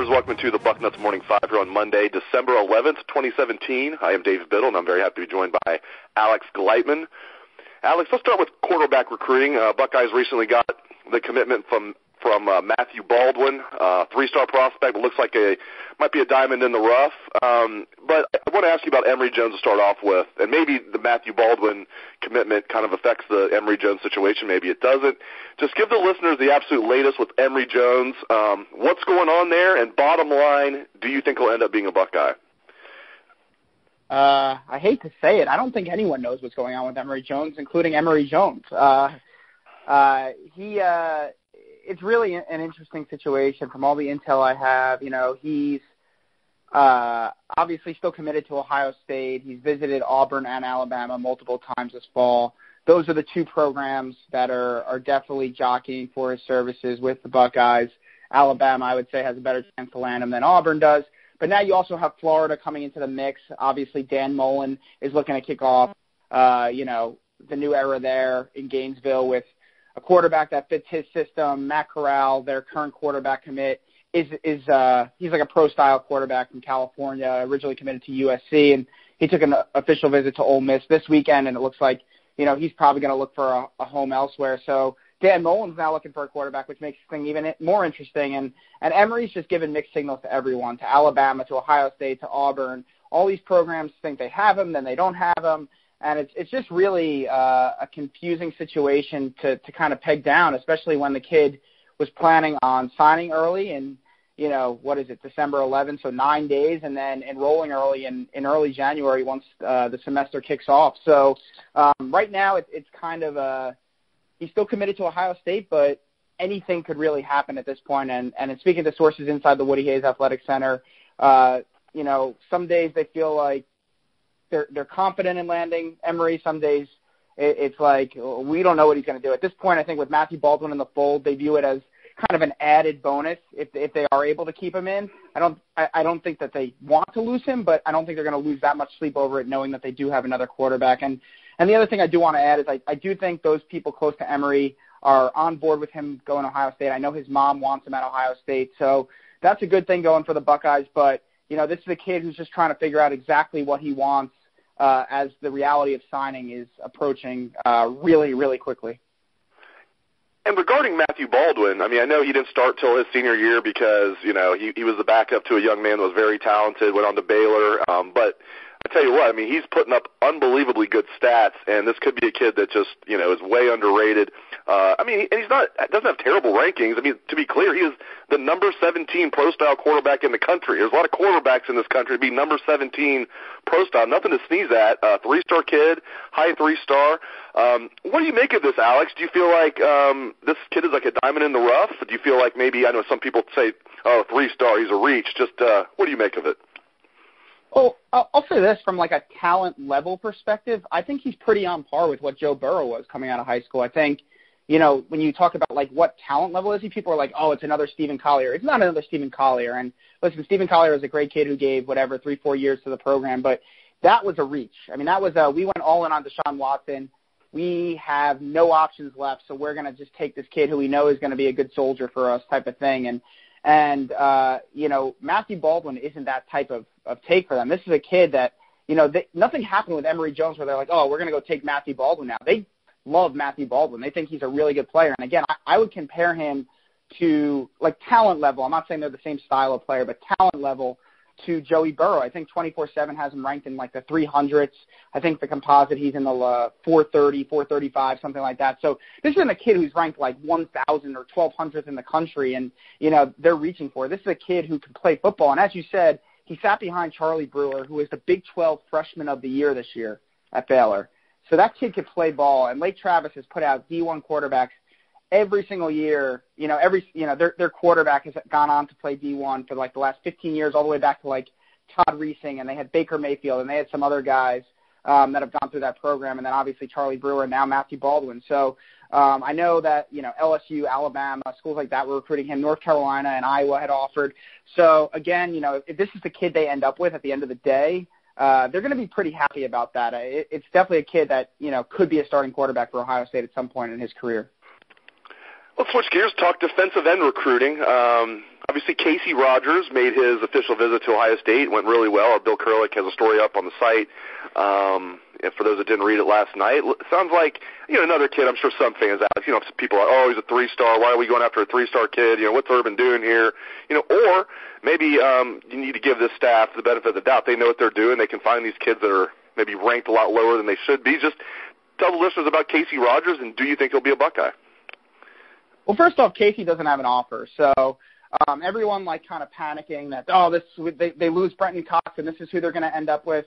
listeners, welcome to the Bucknuts Morning 5 here on Monday, December 11th, 2017. I am Dave Biddle, and I'm very happy to be joined by Alex Gleitman. Alex, let's start with quarterback recruiting. Buckeyes recently got the commitment from Matthew Baldwin, three-star prospect. It looks like might be a diamond in the rough. But I want to ask you about Emory Jones to start off with, and maybe the Matthew Baldwin commitment kind of affects the Emory Jones situation. Maybe it doesn't. Just give the listeners the absolute latest with Emory Jones. What's going on there? And bottom line, do you think he'll end up being a Buckeye? I hate to say it. I don't think anyone knows what's going on with Emory Jones, including Emory Jones. It's really an interesting situation from all the intel I have. You know, he's obviously still committed to Ohio State. He's visited Auburn and Alabama multiple times this fall. Those are the two programs that are definitely jockeying for his services with the Buckeyes. Alabama, I would say, has a better chance to land him than Auburn does. But now you also have Florida coming into the mix. Obviously, Dan Mullen is looking to kick off, the new era there in Gainesville with a quarterback that fits his system. Matt Corral, their current quarterback commit, he's like a pro-style quarterback from California, originally committed to USC, and he took an official visit to Ole Miss this weekend, and it looks like, he's probably going to look for a home elsewhere. So Dan Mullen's now looking for a quarterback, which makes the thing even more interesting. And Emory's just given mixed signals to everyone, to Alabama, to Ohio State, to Auburn. All these programs think they have him, then they don't have him. And it's just really a confusing situation to kind of peg down, especially when the kid was planning on signing early and, December 11th, so 9 days, and then enrolling early in early January once the semester kicks off. So right now it's kind of he's still committed to Ohio State, but anything could really happen at this point. And speaking to sources inside the Woody Hayes Athletic Center, some days they feel like they're confident in landing Emory. Some days it's like, we don't know what he's going to do. At this point, I think with Matthew Baldwin in the fold, they view it as kind of an added bonus if they are able to keep him in. I don't think that they want to lose him, but I don't think they're going to lose that much sleep over it, knowing that they do have another quarterback. And the other thing I do want to add is I do think those people close to Emory are on board with him going to Ohio State. I know his mom wants him at Ohio State, so that's a good thing going for the Buckeyes. But, this is a kid who's just trying to figure out exactly what he wants as the reality of signing is approaching really, really quickly. And regarding Matthew Baldwin, I know he didn't start till his senior year because, he was the backup to a young man who was very talented, went on to Baylor. But I tell you what, he's putting up unbelievably good stats, and this could be a kid that just, is way underrated. And he's doesn't have terrible rankings. To be clear, he is the number 17 pro-style quarterback in the country. There's a lot of quarterbacks in this country to be number 17 pro-style. Nothing to sneeze at. Three-star kid, high three-star. What do you make of this, Alex? Do you feel like this kid is like a diamond in the rough? Do you feel like maybe, I know some people say, oh, three-star, he's a reach. Just what do you make of it? Oh, I'll say this from like a talent level perspective. I think he's pretty on par with what Joe Burrow was coming out of high school. I think, when you talk about like what talent level is he, people are like, oh, it's another Stephen Collier. It's not another Stephen Collier. And listen, Stephen Collier was a great kid who gave 3-4 years to the program, but that was a reach. That was we went all in on Deshaun Watson. We have no options left, so we're going to just take this kid who we know is going to be a good soldier for us type of thing. And Matthew Baldwin isn't that type of take for them. This is a kid that, nothing happened with Emory Jones where they're like, oh, we're going to go take Matthew Baldwin now. They love Matthew Baldwin. They think he's a really good player. And again, I would compare him to like talent level. I'm not saying they're the same style of player, but talent level to Joey Burrow. I think 24/7 has him ranked in like the 300s. I think the composite, he's in the 430, 435, something like that. So this isn't a kid who's ranked like 1,000 or 1,200th in the country and, they're reaching for. This is a kid who can play football. And as you said, he sat behind Charlie Brewer, who is the Big 12 Freshman of the Year this year at Baylor. So that kid could play ball. And Lake Travis has put out D1 quarterbacks every single year. Their quarterback has gone on to play D1 for like the last 15 years, all the way back to like Todd Reesing, and they had Baker Mayfield, and they had some other guys that have gone through that program, and then obviously Charlie Brewer and now Matthew Baldwin. So I know that, LSU, Alabama, schools like that were recruiting him. North Carolina and Iowa had offered. So, again, if this is the kid they end up with at the end of the day, they're going to be pretty happy about that. It's definitely a kid that, could be a starting quarterback for Ohio State at some point in his career. Let's switch gears, talk defensive end recruiting. Obviously, Casey Rogers made his official visit to Ohio State. It went really well. Bill Kurlick has a story up on the site. And for those that didn't read it last night, it sounds like, another kid, I'm sure some fans ask, people are, oh, he's a 3-star. Why are we going after a 3-star kid? What's Urban doing here? Or maybe you need to give this staff the benefit of the doubt. They know what they're doing. They can find these kids that are maybe ranked a lot lower than they should be. Just tell the listeners about Casey Rogers, and do you think he'll be a Buckeye? Well, first off, Casey doesn't have an offer, so everyone kind of panicking that they lose Brenton Cox and this is who they're going to end up with.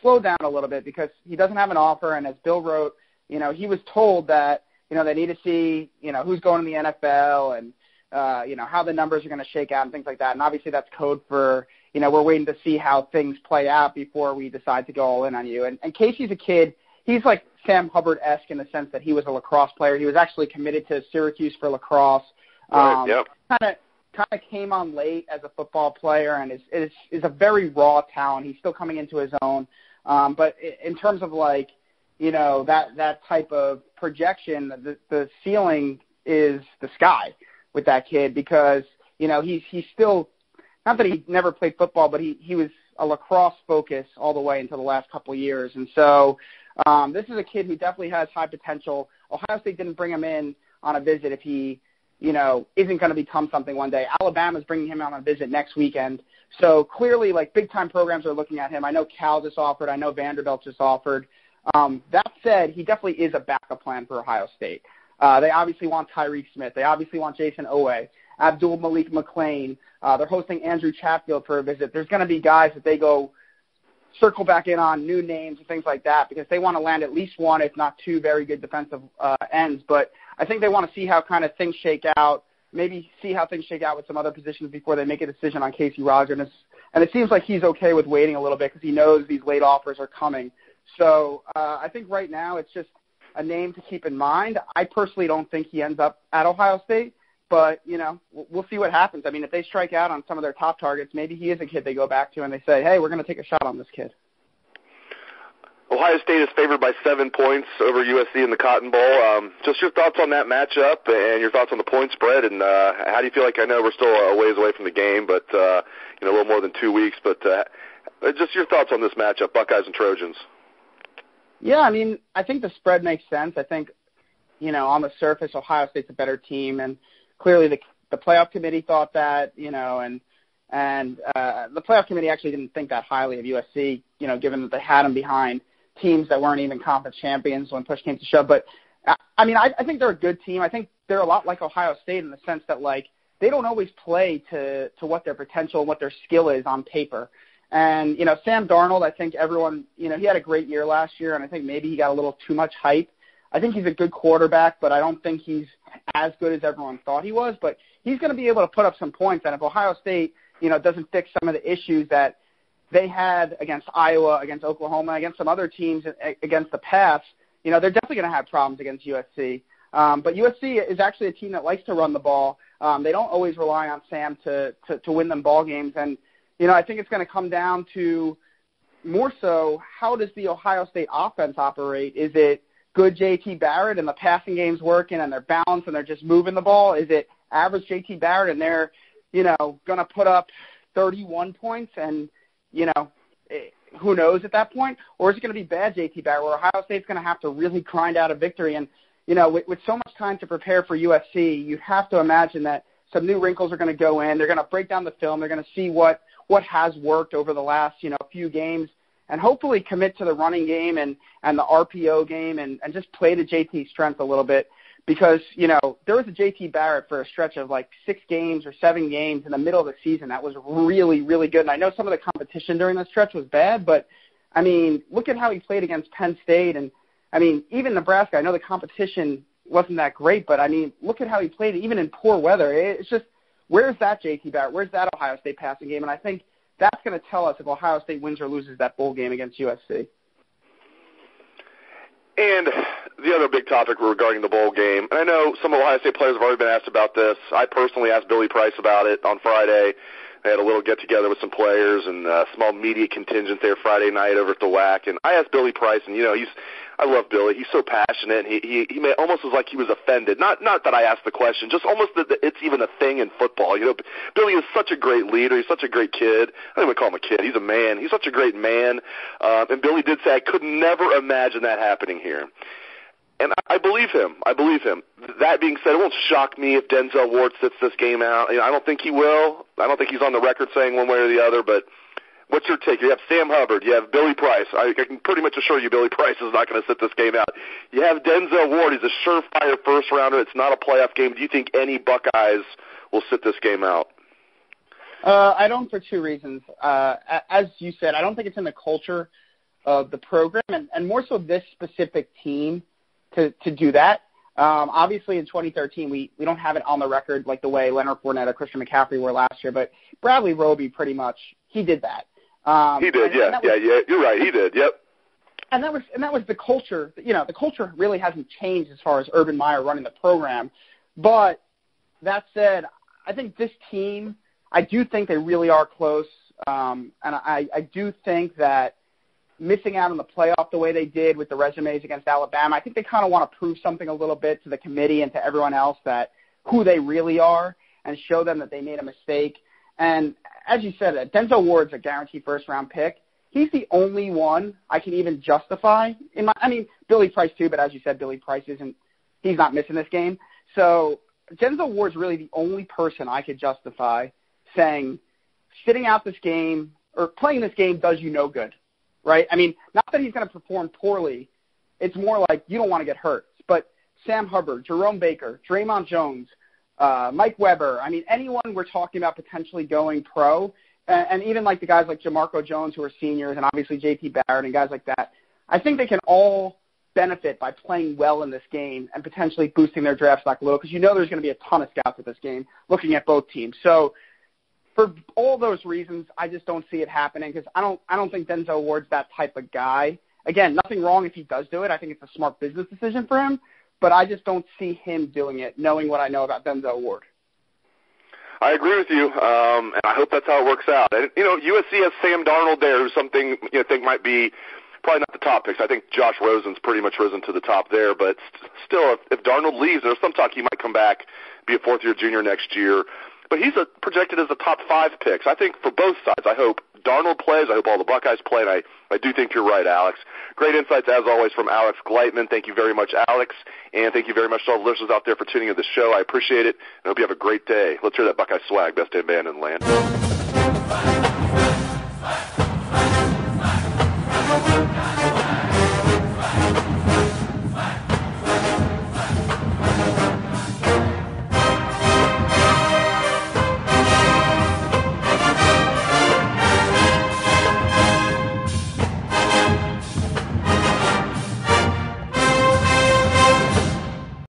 Slow down a little bit because he doesn't have an offer, and as Bill wrote, he was told that they need to see who's going to the NFL and how the numbers are going to shake out and things like that. And obviously that's code for we're waiting to see how things play out before we decide to go all in on you. And Casey's a kid. He's like Sam Hubbard-esque in the sense that he was a lacrosse player. He was actually committed to Syracuse for lacrosse. Right, yep. Kind of came on late as a football player and is a very raw talent. He's still coming into his own. But in terms of that type of projection, the ceiling is the sky with that kid because, he's still, not that he never played football, but he was a lacrosse focus all the way until the last couple of years. And so this is a kid who definitely has high potential. Ohio State didn't bring him in on a visit if he, isn't going to become something one day. Alabama's bringing him out on a visit next weekend. So clearly, big-time programs are looking at him. I know Cal just offered. I know Vanderbilt just offered. That said, he definitely is a backup plan for Ohio State. They obviously want Tyreek Smith. They obviously want Jason Owe, Abdul Malik McClain. They're hosting Andrew Chatfield for a visit. There's going to be guys that they go circle back in on, new names and things like that, because they want to land at least one, if not two, very good defensive ends. But I think they want to see how kind of things shake out, maybe see how things shake out with some other positions before they make a decision on Casey Rogers. And it seems like he's okay with waiting a little bit because he knows these late offers are coming. So I think right now it's just a name to keep in mind. I personally don't think he ends up at Ohio State, but, we'll see what happens. I mean, if they strike out on some of their top targets, maybe he is a kid they go back to and they say, hey, we're going to take a shot on this kid. Ohio State is favored by 7 points over USC in the Cotton Bowl. Just your thoughts on that matchup and your thoughts on the point spread, and how do you feel like, I know we're still a ways away from the game, but a little more than 2 weeks, but just your thoughts on this matchup, Buckeyes and Trojans. Yeah, I mean, I think the spread makes sense. I think, on the surface, Ohio State's a better team, and clearly the playoff committee thought that, and the playoff committee actually didn't think that highly of USC, given that they had them behind teams that weren't even conference champions when push came to shove. But, I mean, I think they're a good team. I think they're a lot like Ohio State in the sense that, they don't always play to what their potential, what their skill is on paper. And, Sam Darnold, I think everyone, he had a great year last year, and I think maybe he got a little too much hype. I think he's a good quarterback, but I don't think he's as good as everyone thought he was. But he's going to be able to put up some points. And if Ohio State, doesn't fix some of the issues that they had against Iowa, against Oklahoma, against some other teams against the pass, they're definitely going to have problems against USC. But USC is actually a team that likes to run the ball. They don't always rely on Sam to win them ball games. And, I think it's going to come down to more so how does the Ohio State offense operate? Is it good J.T. Barrett and the passing game's working and they're balanced and they're just moving the ball? Is it average J.T. Barrett and they're, going to put up 31 points and, who knows at that point? Or is it going to be bad J.T. Barrett where Ohio State's going to have to really grind out a victory? And, with so much time to prepare for USC, you have to imagine that some new wrinkles are going to go in. They're going to break down the film. They're going to see what has worked over the last, few games and hopefully commit to the running game and the RPO game and just play to JT's strength a little bit because, there was a JT Barrett for a stretch of 6 games or 7 games in the middle of the season that was really, really good. And I know some of the competition during that stretch was bad, but, I mean, look at how he played against Penn State. And, I mean, even Nebraska, I know the competition wasn't that great, but, I mean, look at how he played even in poor weather. It's just, where's that JT Barrett? Where's that Ohio State passing game? And I think that's going to tell us if Ohio State wins or loses that bowl game against USC. And the other big topic regarding the bowl game, and I know some Ohio State players have already been asked about this. I personally asked Billy Price about it on Friday. They had a little get-together with some players and a small media contingent there Friday night over at the WAC. And I asked Billy Price, and, I love Billy. He's so passionate. He almost was like he was offended. Not that I asked the question, just almost that it's even a thing in football. You know, Billy is such a great leader. He's such a great kid. I don't even call him a kid. He's a man. He's such a great man. And Billy did say, I could never imagine that happening here. And I believe him. I believe him. That being said, it won't shock me if Denzel Ward sits this game out. You know, I don't think he will. I don't think he's on the record saying one way or the other, but what's your take? You have Sam Hubbard. You have Billy Price. I can pretty much assure you Billy Price is not going to sit this game out. You have Denzel Ward. He's a surefire first-rounder. It's not a playoff game. Do you think any Buckeyes will sit this game out? I don't, for two reasons. As you said, I don't think it's in the culture of the program, and more so this specific team to do that. Obviously, in 2013, we don't have it on the record like the way Leonard Fournette or Christian McCaffrey were last year, but Bradley Roby pretty much, he did that. He did, yeah. You're right, he did, yep. And that was the culture. You know, the culture really hasn't changed as far as Urban Meyer running the program. But that said, I think this team, I do think they really are close. And I do think that missing out on the playoff the way they did with the resumes against Alabama, I think they kind of want to prove something a little bit to the committee and to everyone else that who they really are and show them that they made a mistake. And as you said, Denzel Ward's a guaranteed first-round pick. He's the only one I can even justify. Billy Price too, but as you said, Billy Price he's not missing this game. So Denzel Ward's really the only person I could justify saying sitting out this game or playing this game does you no good. Right? I mean, not that he's going to perform poorly. It's more like you don't want to get hurt. But Sam Hubbard, Jerome Baker, Draymond Jones, Mike Weber, I mean, anyone we're talking about potentially going pro, and even like the guys like Jamarco Jones who are seniors and obviously J.T. Barrett and guys like that, I think they can all benefit by playing well in this game and potentially boosting their draft stock a little because you know there's going to be a ton of scouts at this game looking at both teams. So for all those reasons, I just don't see it happening because I don't think Denzel Ward's that type of guy. Again, nothing wrong if he does do it. I think it's a smart business decision for him, but I just don't see him doing it, knowing what I know about Denzel Ward. I agree with you, and I hope that's how it works out. And, you know, USC has Sam Darnold there, who's something think might be probably not the top picks. I think Josh Rosen's pretty much risen to the top there, but still, if Darnold leaves, there's some talk he might come back, be a fourth-year junior next year. But he's projected as a top 5 picks. I think for both sides, I hope Darnold plays. I hope all the Buckeyes play, and I do think you're right, Alex. Great insights, as always, from Alex Gleitman. Thank you very much, Alex, and thank you very much to all the listeners out there for tuning in to the show. I appreciate it, and I hope you have a great day. Let's hear that Buckeye swag, best damn band in the land.